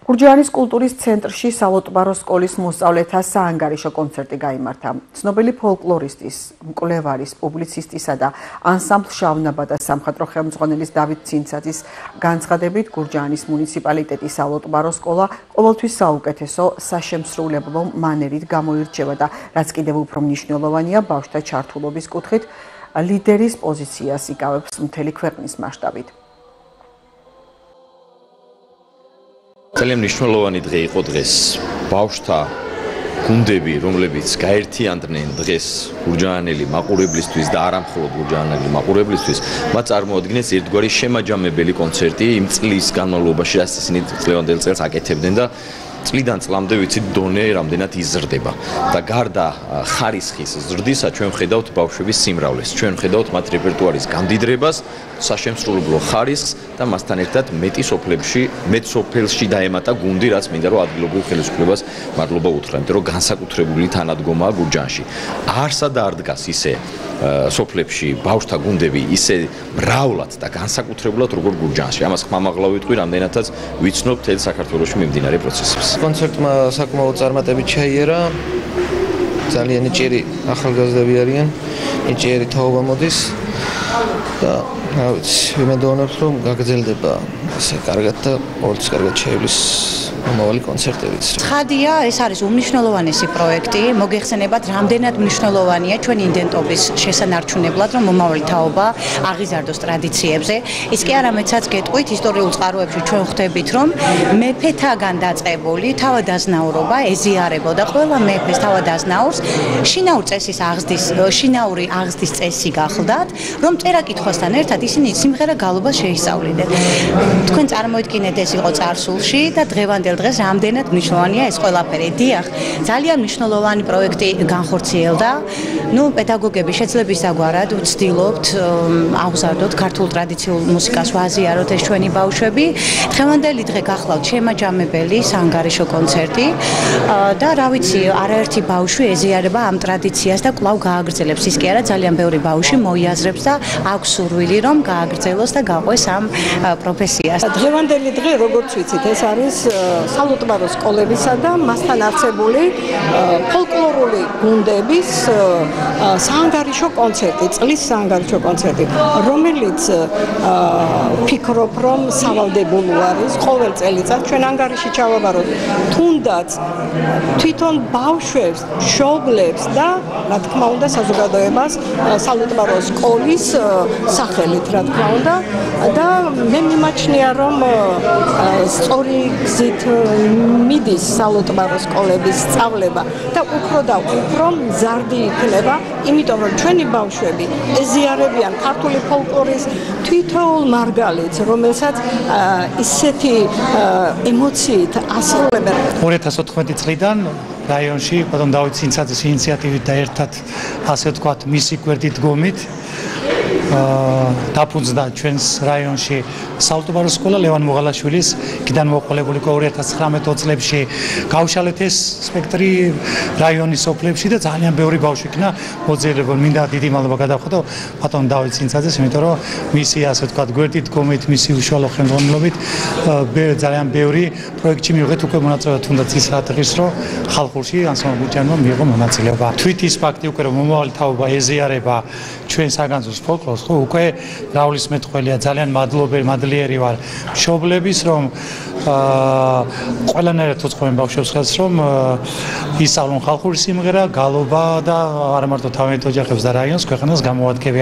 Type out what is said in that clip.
გურჯაანის კულტურის ცენტრში სალოტბარო სკოლის მოსწავლეთა საანგარიშო კონცერტი გაიმართა. ცნობილი ფოლკლორისტის, მკვლევარის, პუბლიცისტისა და ანსამბლ შავნაბადა სამხატვრო ხელმძღვანელის დავით ცინცაძის განცხადებით, გურჯაანის მუნიციპალიტეტის სალოტბარო სკოლა ყოველთვის საუკეთესო საშემსრულებლო მანერით გამოირჩევა და რაც კიდევ უფრო მნიშვნელოვანია, ბავშვთა ჩართულობის კუთხით ლიდერის პოზიციას იკავებს მთელი ქვეყნის მასშტაბით. ძალიან მნიშვნელოვანი დღე იყო დღეს ბავშვთა გუნდები, რომლებიც გაერთიანდნენ დღეს გურჯაანელი მაყურებლისთვის და არა მხოლოდ გურჯაანელი მაყურებლისთვის, მათ წარმოადგენს ერთგვარი შემაჯამებელი კონცერტი იმ წლის განმავლობაში, რაც ისინი წლევანდელ წელს აკეთებდნენ და წლიდან წლამდე ვიცით დონე რამდენად იზრდება და გარდა ხარისხის ზრდისა ჩვენ ვხედავთ ბავშვების სიმრავლეს, ჩვენ ვხედავთ მათ რეპერტუარის გამდიდრებას, საშემსრულებლო ხარისხს და მასთან ერთად მეტ სოფელში დაემატა გუნდი, რაც მინდა რომ ადგილობრივ ხელისუფლებას მადლობა უთხრა, იმიტომ რომ განსაკუთრებული თანადგომაა გურჯაანში. არსა და არ დგას ისე სოფლებში ბავშვთა გუნდები ისე მრავლად და განსაკუთრებულად როგორ გურჯაანში. ამას ხმამაღლა ვიტყვი, რამდენადაც ვიცნობ მთელ საქართველოში მიმდინარე პროცესებს. კონცერტმა საკმაოდ წარმატებით ჩაიერა. ძალიან ნიჭიერი ახალგაზრდები არიან, ნიჭიერი თაობა მოდის და რა ვიცი, ვიმედოვნებთ რომ გაგრძელდება ასე კარგად და ყოველთვის კარგად შეივლის მომავალი კონცერტებიც. ცხადია, ეს არის უმნიშვნელოვანესი პროექტი, მოგეხსენებათ, რამდენად მნიშვნელოვანია ჩვენი იდენტობის შესანარჩუნებლად, რომ მომავალი თაობა აღიზარდოს ტრადიციებზე. ის კი არამედსაც გეტყვით, ისტორიულ წყაროებში ჩვენ ხვდებით, რომ მეფეთაგან დაწყებული თავადაზნაურობა ეზიარებოდა ყველა მეფეს თავადაზნაურს, შინაური აღზრდის წესი გახლდათ, რომ წერა-კითხვასთან ერთად ისინი სიმღერა გალობას შეისწავლიდნენ. თქვენ წარმოიდგინეთ, ეს იყო წარსულში და დღევანდელ დღეს რამდენად მნიშვნელოვანია ეს ყველაფერი. დიახ, ძალიან მნიშვნელოვანი პროექტი განხორციელდა. პედაგოგები შეძლებისაგვარად ვცდილობთ აღზარდოთ ქართულ ტრადიციულ მუსიკას ვაზიაროთ ეს ჩვენი ბავშვები. დღევანდელი დღე გახლავთ შემაჯამებელი საანგარიშო კონცერტი და რა ვიცი, არაერთი ბავშვი ეზიარება ამ ტრადიციას და კვლავ გააგრძელებს. ის კი არა, ძალიან ბევრი ბავშვი მოიაზრებს და აქვს სურვილი რომ გააგრძელოს და გაყვეს ამ პროფესიას. დღევანდელი დღე, როგორც ვიცით, ეს არის სალოტბარო სკოლებისა და მასთან არსებული ფოლკლორული გუნდების საანგარიშო კონცერტი, წლის საანგარიშო კონცერტი, რომელიც ვფიქრობ, რომ სავალდებულო არის. ყოველ წელიწად ჩვენ ანგარიში ჩავაბაროთ თუნდაც თვითონ ბავშვებს, მშობლებს და რა თქმა უნდა საზოგადოებას სალოტბარო სკოლის სახელით, რა თქმა უნდა და მე მიმაჩნია, რომ სწორი გზით მიდის სალოტბარო სკოლების სწავლება და უფრო და უფრო მზარდი იქნება, იმიტომ რომ ჩვენი ბავშვები ეზიარებიან ქართული ფოლკლორის თითოეულ მარგალიტს, რომელსაც ისეთი ემოციით ასრულებენ. 2014 წლიდან რაიონში ბატონ დავით ცინცაძის ინიციატივით და ერთად ასე ვთქვათ მისი გვერდით დგომით დაფუძნდა ჩვენს რაიონში სალოტბარო სკოლა ლევან მუღალაშვილის კიდან მოყოლებული 2019 წლებში გავშალეთ ეს სპექტრი რაიონის სოფლებში და ძალიან ბევრი ბავშვი იქნა მოძიებულ. მინდა დიდი მადლობა გადავხატო ბატონ დავით ცინცაძეს, იმიტომ რომ მისი ასე ვთქვათ გვერდით დგომით, მისი უშუალო ხელმძღვანელობით ძალიან ბევრი პროექტში მივიღეთ უკვე მონაწილეობა, თუნდაც ის რა დღის რომ ხალხურში ანსამბლ გურჯაანმა მიიღო მონაწილეობა. თვით ის ფაქტი უკვე რომ მომავალი თაობა ეზიარება ჩვენ საგანძურს ფოლკლორს, ხო უკვე რავლის მეტყველია, ძალიან მადლიერი ვარ მშობლების, რომ ყველანაირად უწყობენ ბავშვებს ხელს, რომ ისწავლონ ხალხური სიმღერა, გალობა და არა მარტო თავიანთ ოჯახებს და რაიონს, ქვეყანას გამოადგებიან.